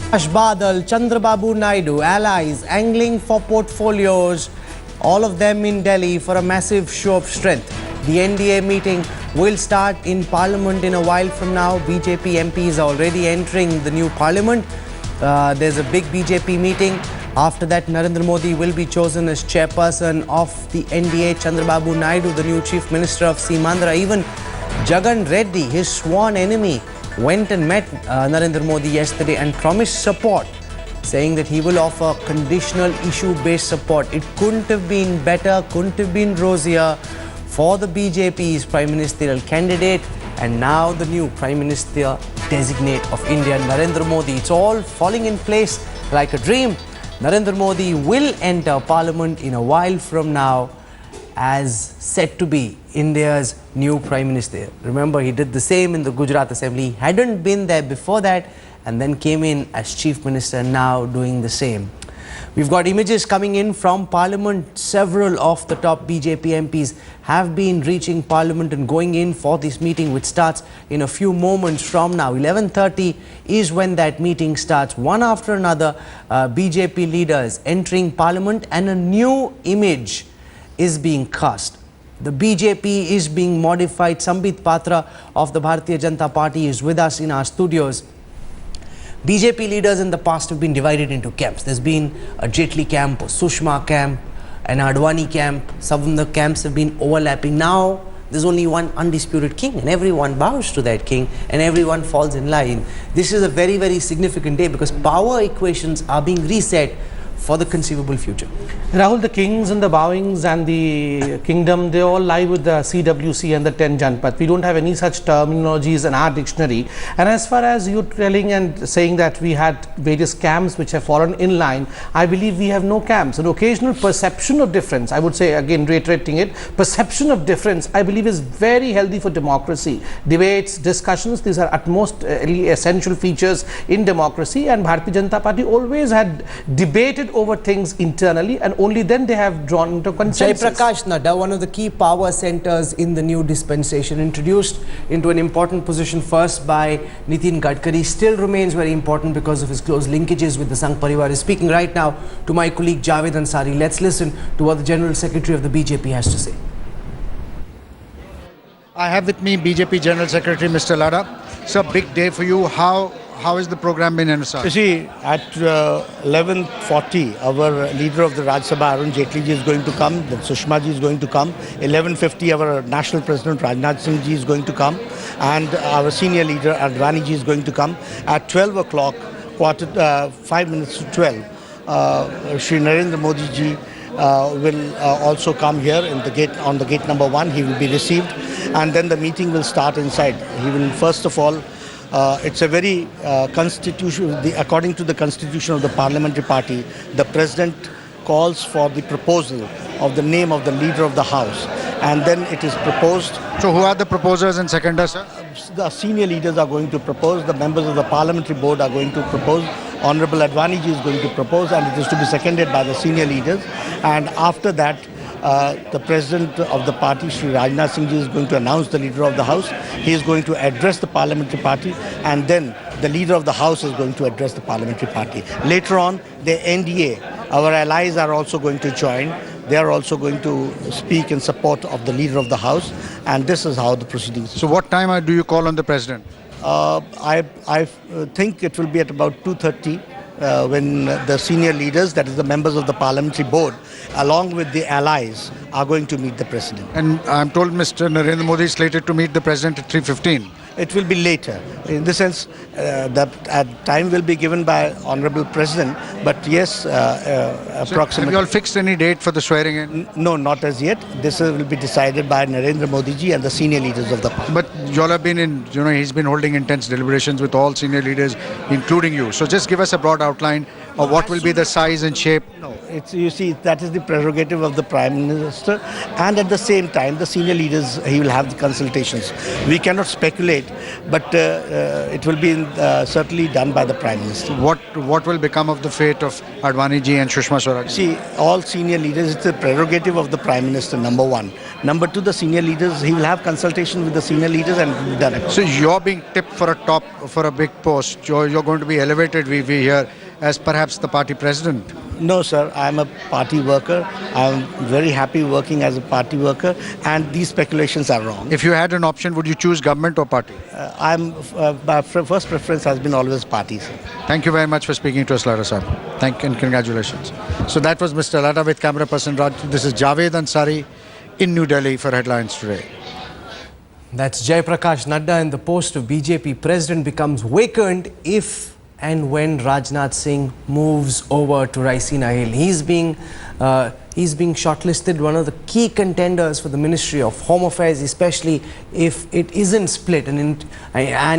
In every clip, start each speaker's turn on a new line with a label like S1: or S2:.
S1: Badal, Chandrababu Naidu, allies angling for portfolios, all of them in Delhi for a massive show of strength. The NDA meeting will start in Parliament in a while from now. BJP MPs are already entering the new Parliament. There's a big BJP meeting. After that, Narendra Modi will be chosen as chairperson of the NDA. Chandrababu Naidu, the new chief minister of Seemandhra, even Jagan Reddy, his sworn enemy, went and met Narendra Modi yesterday and promised support, saying that he will offer conditional issue-based support. It couldn't have been better, couldn't have been rosier for the BJP's Prime Ministerial candidate and now the new Prime Minister designate of India, Narendra Modi. It's all falling in place like a dream. Narendra Modi will enter Parliament in a while from now as said to be India's new Prime Minister. Remember, he did the same in the Gujarat Assembly. He hadn't been there before that and then came in as Chief Minister, now doing the same. We've got images coming in from Parliament. Several of the top BJP MPs have been reaching Parliament and going in for this meeting, which starts in a few moments from now. 11:30 is when that meeting starts. One after another, BJP leaders entering Parliament, and a new image is being cast. The BJP is being modified. Sambit Patra of the Bharatiya Janata Party is with us in our studios. BJP leaders in the past have been divided into camps. There's been a Jaitley camp, a Sushma camp, an Advani camp. Some of the camps have been overlapping. Now there's only one undisputed king and everyone bows to that king and everyone falls in line. This is a very, very significant day because power equations are being reset for the conceivable future.
S2: Rahul, the kings and the bowings and the kingdom, they all lie with the CWC and the 10 Janpat. We don't have any such terminologies in our dictionary. And as far as you telling and saying that we had various camps which have fallen in line, I believe we have no camps. An occasional perception of difference, I would say, again reiterating it, perception of difference, I believe is very healthy for democracy. Debates, discussions, these are at most essential features in democracy, and Bharatiya Janata Party always had debated over things internally and only then they have drawn into consensus.
S1: Jaiprakash Nadda, one of the key power centers in the new dispensation, introduced into an important position first by Nitin Gadkari, still remains very important because of his close linkages with the Sangh Parivar. Is speaking right now to my colleague Javed Ansari. Let's listen to what the General Secretary of the BJP has to say.
S3: I have with me BJP General Secretary Mr. Ladha. It's a big day for you. How is the program been envisaged?
S4: You see, at 11:40, our leader of the Rajya Sabha, Arun Jaitley ji, is going to come. Then Sushma ji is going to come. 11:50, our National President Rajnath Singh ji is going to come. And our senior leader Advani ji is going to come. At 12 o'clock, 5 minutes to 12, Shri Narendra Modi ji will also come here in the gate, on the gate number 1. He will be received. And then the meeting will start inside. He will first of all, it's a very according to the constitution of the parliamentary party, the president calls for the proposal of the name of the leader of the house, and then it is proposed.
S3: So who are the proposers and seconders, sir?
S4: The senior leaders are going to propose, the members of the parliamentary board are going to propose, Honorable Advani ji is going to propose, and it is to be seconded by the senior leaders. And after that, the president of the party, Shri Rajnath Singh ji, is going to announce the leader of the house. He is going to address the parliamentary party, and then the leader of the house is going to address the parliamentary party. Later on, the NDA, our allies, are also going to join. They are also going to speak in support of the leader of the house, and this is how the proceedings.
S3: So what time do you call on the president?
S4: I think it will be at about 2:30. When the senior leaders, that is the members of the parliamentary board, along with the allies, are going to meet the president.
S3: And I'm told Mr. Narendra Modi is slated to meet the president at 3:15.
S4: It will be later. In the sense that time will be given by Honorable President, but yes, approximately.
S3: So have you all fixed any date for the swearing in?
S4: No, not as yet. This will be decided by Narendra Modi ji and the senior leaders of the party.
S3: But you all have been in, he's been holding intense deliberations with all senior leaders, including you. So just give us a broad outline. or what will be the size and shape?
S4: No, it's, you see, that is the prerogative of the Prime Minister, and at the same time, the senior leaders, he will have the consultations. We cannot speculate, but it will be certainly done by the Prime Minister.
S3: What will become of the fate of Advani ji and Sushma Swaraj?
S4: See, all senior leaders, it's the prerogative of the Prime Minister, number one. Number two, the senior leaders, he will have consultation with the senior leaders and it will be done.
S3: So you're being tipped for a big post. You're going to be elevated, we hear, as perhaps the party president.
S4: No, sir, I'm a party worker. I'm very happy working as a party worker, and these speculations are wrong.
S3: If you had an option, would you choose government or party?
S4: My first preference has been always party, sir.
S3: Thank you very much for speaking to us, Lada Sahib. Thank you and congratulations. So that was Mr. Lada with camera person Raj. This is Javed Ansari in New Delhi for Headlines Today.
S1: That's Jayaprakash Nadda, and the post of BJP president becomes vacant if and when Rajnath Singh moves over to Raisina Hill. He's being shortlisted, one of the key contenders for the Ministry of Home Affairs, especially if it isn't split and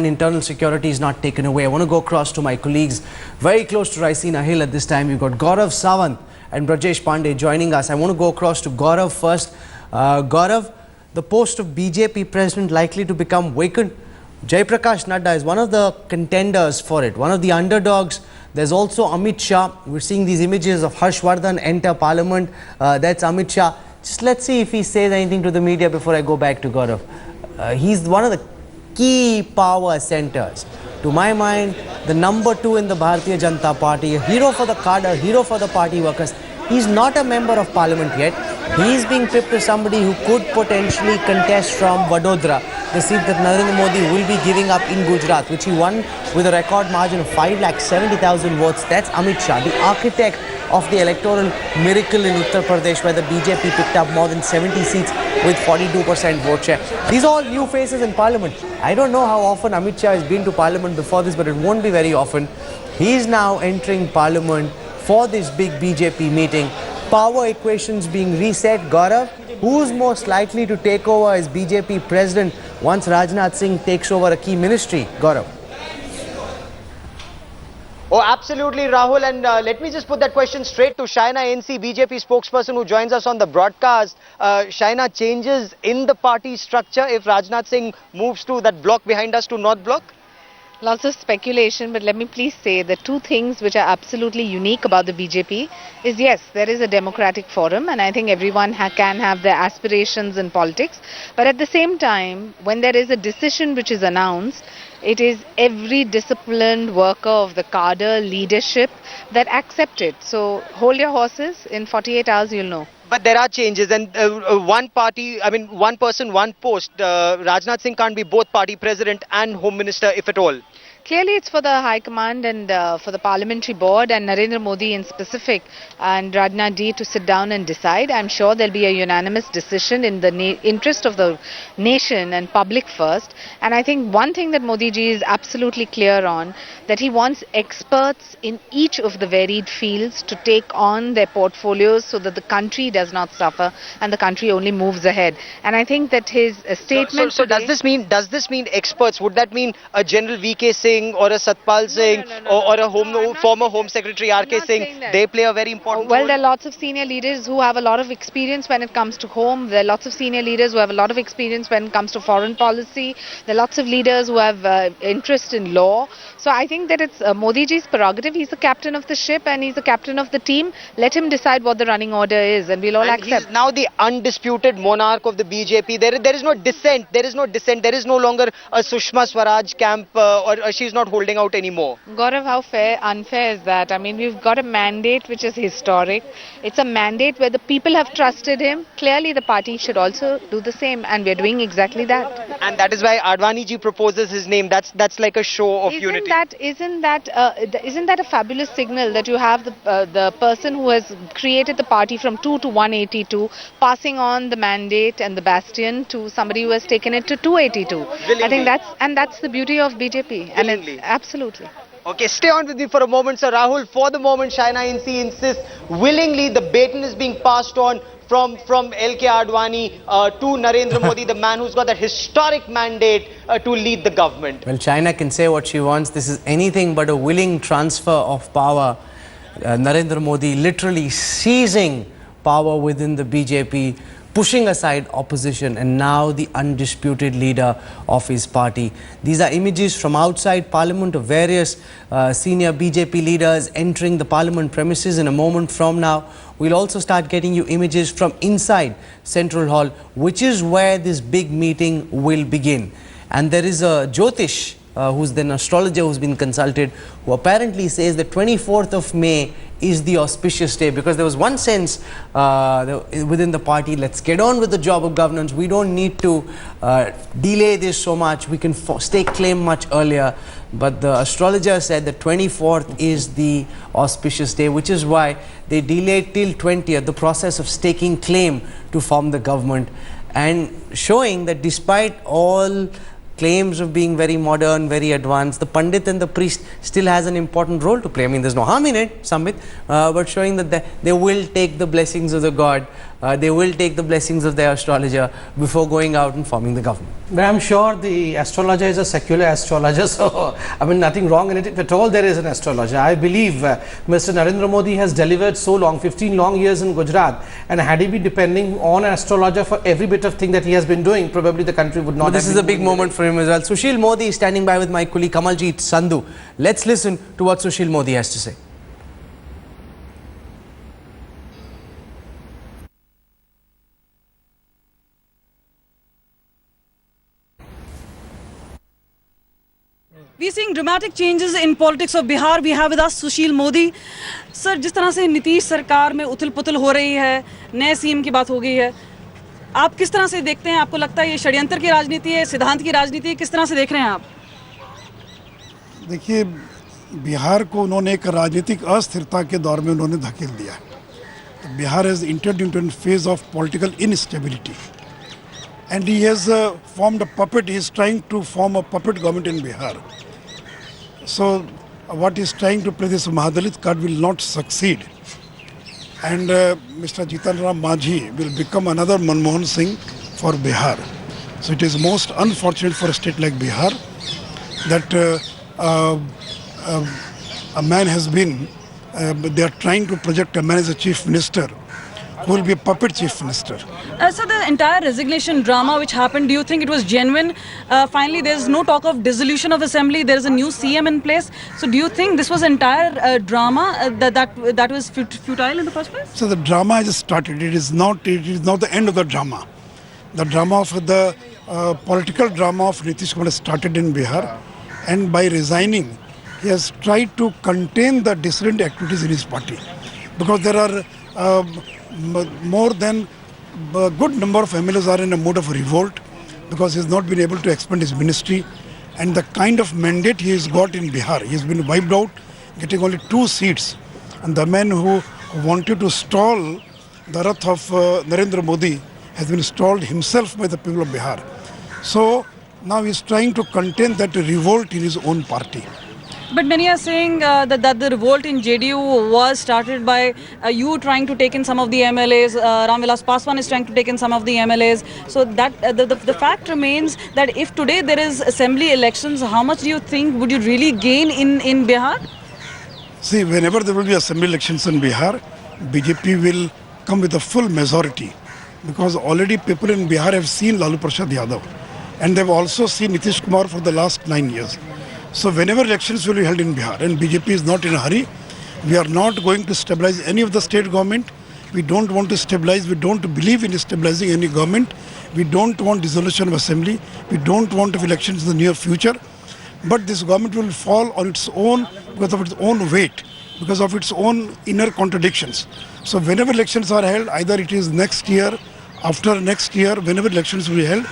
S1: internal security is not taken away. I want to go across to my colleagues very close to Raisina Hill at this time. We've got Gaurav Sawant and Brajesh Pandey joining us. I want to go across to Gaurav first. Gaurav, the post of BJP president likely to become vacant. Jayaprakash Nadda is one of the contenders for it, one of the underdogs. There's also Amit Shah. We're seeing these images of Harshvardhan enter parliament. That's Amit Shah. Just let's see if he says anything to the media before I go back to Gaurav. He's one of the key power centers. To my mind, the number 2 in the Bharatiya Janata Party, a hero for the cadre, a hero for the party workers. He's not a member of parliament yet. He's being pipped to somebody who could potentially contest from Vadodara, the seat that Narendra Modi will be giving up in Gujarat, which he won with a record margin of 5,70,000 votes. That's Amit Shah, the architect of the electoral miracle in Uttar Pradesh, where the BJP picked up more than 70 seats with 42% vote share. These are all new faces in parliament. I don't know how often Amit Shah has been to parliament before this, but it won't be very often. He is now entering parliament for this big BJP meeting. Power equations being reset. Gaurav, who's most likely to take over as BJP president once Rajnath Singh takes over a key ministry? Gaurav.
S5: Oh, absolutely, Rahul. And let me just put that question straight to Shaina NC, BJP spokesperson who joins us on the broadcast. Shaina, changes in the party structure if Rajnath Singh moves to that block behind us to North Block?
S6: Lots of speculation, but let me please say the two things which are absolutely unique about the BJP is, yes, there is a democratic forum and I think everyone can have their aspirations in politics. But at the same time, when there is a decision which is announced, it is every disciplined worker of the cadre leadership that accept it. So hold your horses, in 48 hours you'll know.
S5: But there are changes, and one party, I mean, one person, one post. Rajnath Singh can't be both party president and home minister, if at all.
S6: Clearly, it's for the High Command and for the Parliamentary Board and Narendra Modi in specific and Rajnath ji to sit down and decide. I'm sure there'll be a unanimous decision in the interest of the nation and public first. And I think one thing that Modi ji is absolutely clear on, that he wants experts in each of the varied fields to take on their portfolios so that the country does not suffer and the country only moves ahead. And I think that his statement
S5: So does this mean experts? Would that mean a General V.K. Singh or a Satpal Singh or a former Home Secretary R.K. Singh? They play a very important role.
S6: There are lots of senior leaders who have a lot of experience when it comes to home. There are lots of senior leaders who have a lot of experience when it comes to foreign policy. There are lots of leaders who have interest in law. So I think that it's Modi ji's prerogative. He's the captain of the ship and he's the captain of the team. Let him decide what the running order is and we'll all accept.
S5: He's now the undisputed monarch of the BJP. There is no dissent. There is no dissent. There is no longer a Sushma Swaraj camp or she's not holding out anymore.
S6: Gaurav, how unfair is that? I mean, we've got a mandate which is historic. It's a mandate where the people have trusted him. Clearly, the party should also do the same, and we're doing exactly that.
S5: And that is why Advani ji proposes his name. That's like a show of unity.
S6: Isn't that a fabulous signal that you have the person who has created the party from 2 to 182 passing on the mandate and the bastion to somebody who has taken it to 282.
S5: Willingly.
S6: I think that's the beauty of BJP.
S5: Willingly.
S6: Absolutely.
S5: Okay, stay on with me for a moment, Sir Rahul. For the moment, Shaina NC insists willingly the baton is being passed on from LK Advani to Narendra Modi, the man who's got that historic mandate to lead the government.
S1: Well, China can say what she wants. This is anything but a willing transfer of power. Narendra Modi literally seizing power within the BJP, pushing aside opposition, and now the undisputed leader of his party. These are images from outside Parliament of various senior BJP leaders entering the Parliament premises. In a moment from now, we'll also start getting you images from inside Central Hall, which is where this big meeting will begin. And there is a Jyotish, who's an astrologer who's been consulted, who apparently says the 24th of May is the auspicious day, because there was one sense within the party, let's get on with the job of governance. We don't need to delay this so much. We can stake claim much earlier. But the astrologer said the 24th is the auspicious day, which is why they delayed till 20th the process of staking claim to form the government, and showing that despite all claims of being very modern, very advanced, the Pandit and the priest still has an important role to play. I mean, there's no harm in it, Samit, but showing that they will take the blessings of the god, they will take the blessings of their astrologer before going out and forming the government.
S2: But I'm sure the astrologer is a secular astrologer, so I mean nothing wrong in it. If at all there is an astrologer, I believe Mr. Narendra Modi has delivered so long, 15 long years in Gujarat, and had he been depending on an astrologer for every bit of thing that he has been doing, probably the country would not have.
S1: This is a big moment for him as well. Sushil Modi is standing by with my colleague Kamaljeet Sandhu. Let's listen to what Sushil Modi has to say.
S7: We are seeing dramatic changes in politics of Bihar. We have with us Sushil Modi. Sir, जिस तरह से नीतीश सरकार में उथल-पुथल हो रही है, नए सीएम की बात हो गई है, आप किस तरह से देखते हैं? आपको लगता है ये षड्यंत्र की राजनीति है, सिद्धांत की राजनीति है, किस तरह से देख रहे हैं आप?
S8: देखिए, बिहार को उन्होंने एक राजनीतिक अस्थिरता के दौर में उन्होंने धकेल दिया। तो Bihar has entered into a phase of political instability, and he has formed a puppet. He is trying to form a puppet government in Bihar. So what he is trying to play, this Mahadalit card, will not succeed, and Mr. Jitan Ram Manjhi will become another Manmohan Singh for Bihar. So it is most unfortunate for a state like Bihar that a man has been, they are trying to project a man as a chief minister who will be a puppet chief minister.
S7: So the entire resignation drama which happened, do you think it was genuine? Finally, there is no talk of dissolution of assembly. There is a new CM in place. So do you think this was entire drama that was futile in the first place?
S8: So the drama has started. It is not the end of the drama. The drama of the political drama of Nitish Kumar started in Bihar, and by resigning, he has tried to contain the dissident activities in his party, because there are more than a good number of MLAs are in a mood of revolt because he has not been able to expand his ministry, and the kind of mandate he has got in Bihar, he has been wiped out, getting only 2 seats, and the man who wanted to stall the wrath of Narendra Modi has been stalled himself by the people of Bihar. So now he is trying to contain that revolt in his own party.
S7: But many are saying that the revolt in JDU was started by you trying to take in some of the MLAs. Ram Vilas Paswan is trying to take in some of the MLAs. So that the fact remains that if today there is assembly elections, how much do you think would you really gain in Bihar?
S8: See, whenever there will be assembly elections in Bihar, BJP will come with a full majority, because already people in Bihar have seen Lalu Prasad Yadav, and they have also seen Nitish Kumar for the last 9 years. So whenever elections will be held in Bihar, and BJP is not in a hurry, we are not going to stabilize any of the state government. We don't want to stabilize, we don't believe in stabilizing any government. We don't want dissolution of assembly. We don't want elections in the near future. But this government will fall on its own because of its own weight, because of its own inner contradictions. So whenever elections are held, either it is next year, after next year, whenever elections will be held,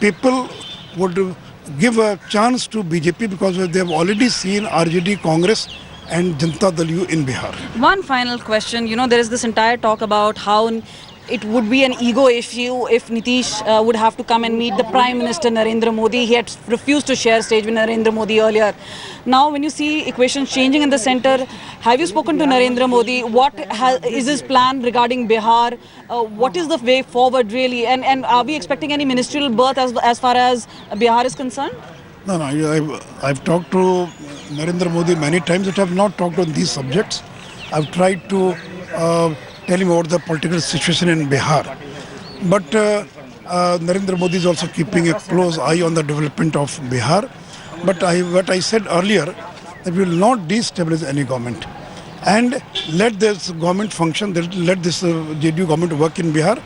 S8: people would give a chance to BJP because they have already seen RJD, Congress and Janata Dal U in Bihar.
S7: One final question. You know, there is this entire talk about how it would be an ego issue if Nitish would have to come and meet the Prime Minister Narendra Modi. He had refused to share stage with Narendra Modi earlier. Now, when you see equations changing in the centre, have you spoken to Narendra Modi? What is his plan regarding Bihar? What is the way forward really? And are we expecting any ministerial birth as far as Bihar is concerned?
S8: No, I've talked to Narendra Modi many times, but I have not talked on these subjects. I've tried to tell him about the political situation in Bihar. But Narendra Modi is also keeping a close eye on the development of Bihar. But what I said earlier, that we will not destabilize any government. And let this government function, let this JDU government work in Bihar.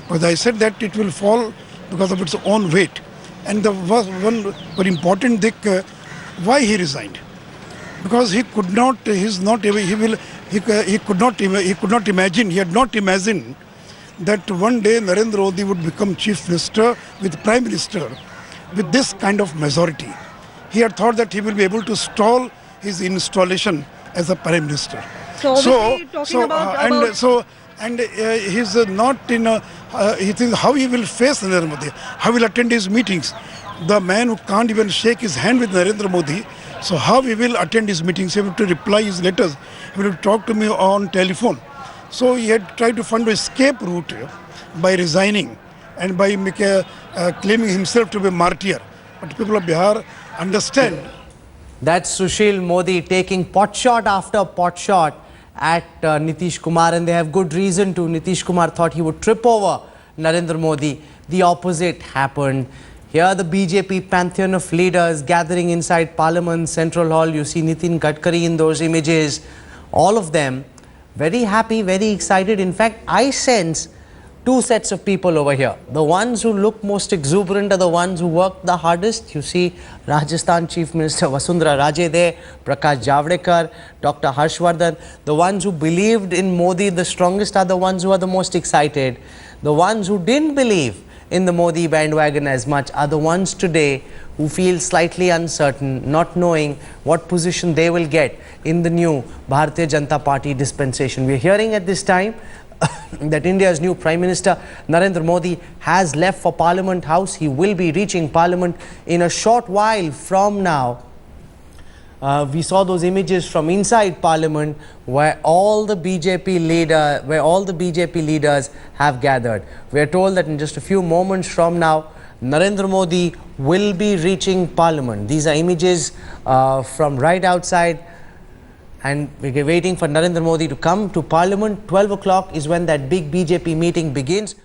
S8: Because I said that it will fall because of its own weight. And the one very important thing, why he resigned? Because he could not, he could not imagine, he had not imagined that one day Narendra Modi would become chief minister with prime minister with this kind of majority. He had thought that he will be able to stall his installation as a prime minister. He's not in a, he thinks how he will face Narendra Modi, how he will attend his meetings. The man who can't even shake his hand with Narendra Modi, so how he will attend his meetings, he will to reply his letters, he will talk to me on telephone. So he had tried to find an escape route by resigning and by claiming himself to be a martyr. But people of Bihar understand.
S1: That's Sushil Modi taking pot shot after pot shot at Nitish Kumar, and they have good reason to. Nitish Kumar thought he would trip over Narendra Modi. The opposite happened. Here the BJP pantheon of leaders gathering inside Parliament Central Hall. You see Nitin Gadkari in those images. All of them very happy, very excited. In fact, I sense two sets of people over here. The ones who look most exuberant are the ones who work the hardest. You see Rajasthan Chief Minister Vasundhara Raje there, Prakash Javadekar, Dr. Harshvardhan. The ones who believed in Modi the strongest are the ones who are the most excited. The ones who didn't believe in the Modi bandwagon as much are the ones today who feel slightly uncertain, not knowing what position they will get in the new Bharatiya Janata Party dispensation. We are hearing at this time that India's new Prime Minister Narendra Modi has left for Parliament House. He will be reaching Parliament in a short while from now. We saw those images from inside Parliament where all the BJP leaders have gathered. We are told that in just a few moments from now, Narendra Modi will be reaching Parliament. These are images from right outside, and we're waiting for Narendra Modi to come to Parliament. 12 o'clock is when that big BJP meeting begins.